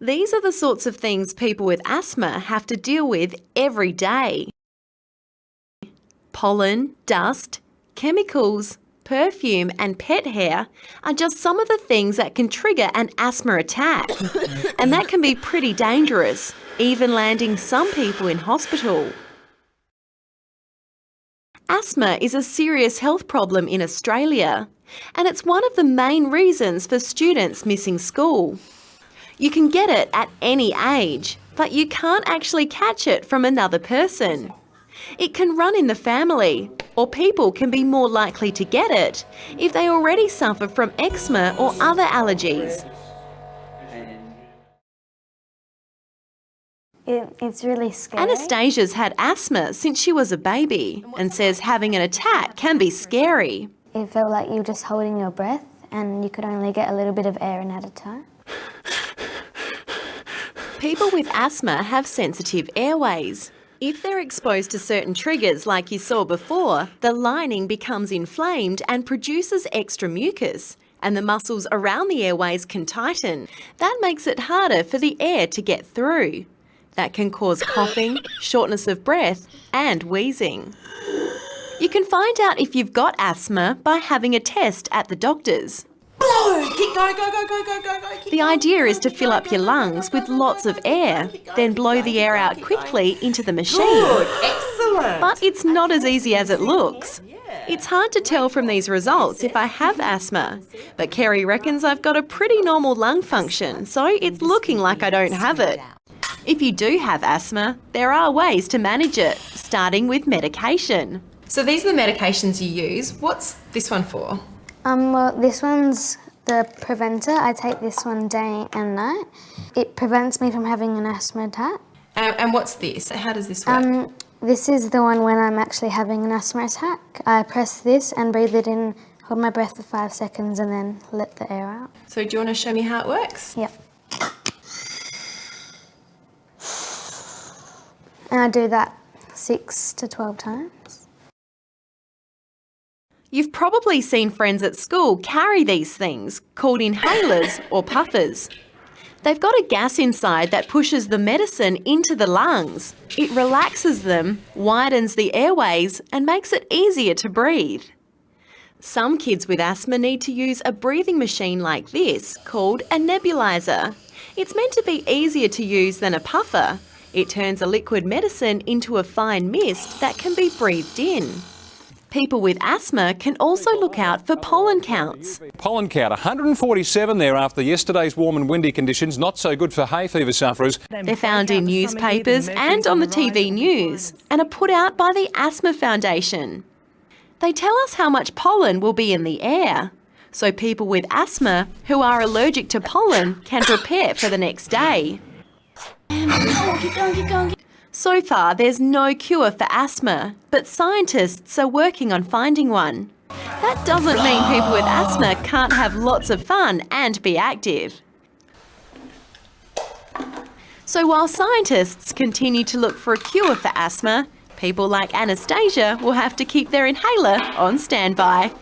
These are the sorts of things people with asthma have to deal with every day. Pollen, dust, chemicals, perfume and pet hair are just some of the things that can trigger an asthma attack. And that can be pretty dangerous, even landing some people in hospital. Asthma is a serious health problem in Australia, and it's one of the main reasons for students missing school. You can get it at any age, but you can't actually catch it from another person. It can run in the family, or people can be more likely to get it if they already suffer from eczema or other allergies. It's really scary. Anastasia's had asthma since she was a baby and says having an attack can be scary. It felt like you were just holding your breath and you could only get a little bit of air in at a time. People with asthma have sensitive airways. If they're exposed to certain triggers like you saw before, the lining becomes inflamed and produces extra mucus, and the muscles around the airways can tighten. That makes it harder for the air to get through. That can cause coughing, shortness of breath and wheezing. You can find out if you've got asthma by having a test at the doctor's. Blow! Keep going, go. The idea is to fill up your lungs with lots of air, then blow the air out quickly into the machine. Good, excellent. But it's not as easy as it looks. It's hard to tell from these results if I have asthma, but Kerry reckons I've got a pretty normal lung function, so it's looking like I don't have it. If you do have asthma, there are ways to manage it, starting with medication. So these are the medications you use. What's this one for? Well, this one's the preventer. I take this one day and night. It prevents me from having an asthma attack. And what's this? How does this work? This is the one when I'm actually having an asthma attack. I press this and breathe it in, hold my breath for 5 seconds and then let the air out. So do you want to show me how it works? Yep. And I do that 6 to 12 times. You've probably seen friends at school carry these things, called inhalers or puffers. They've got a gas inside that pushes the medicine into the lungs. It relaxes them, widens the airways and makes it easier to breathe. Some kids with asthma need to use a breathing machine like this, called a nebulizer. It's meant to be easier to use than a puffer. It turns a liquid medicine into a fine mist that can be breathed in. People with asthma can also look out for pollen counts. Pollen count 147 there after yesterday's warm and windy conditions. Not so good for hay fever sufferers. They're found in newspapers and on the TV news and are put out by the Asthma Foundation. They tell us how much pollen will be in the air, so people with asthma who are allergic to pollen can prepare for the next day. Keep going. So far, there's no cure for asthma, but scientists are working on finding one. That doesn't mean people with asthma can't have lots of fun and be active. So while scientists continue to look for a cure for asthma, people like Anastasia will have to keep their inhaler on standby.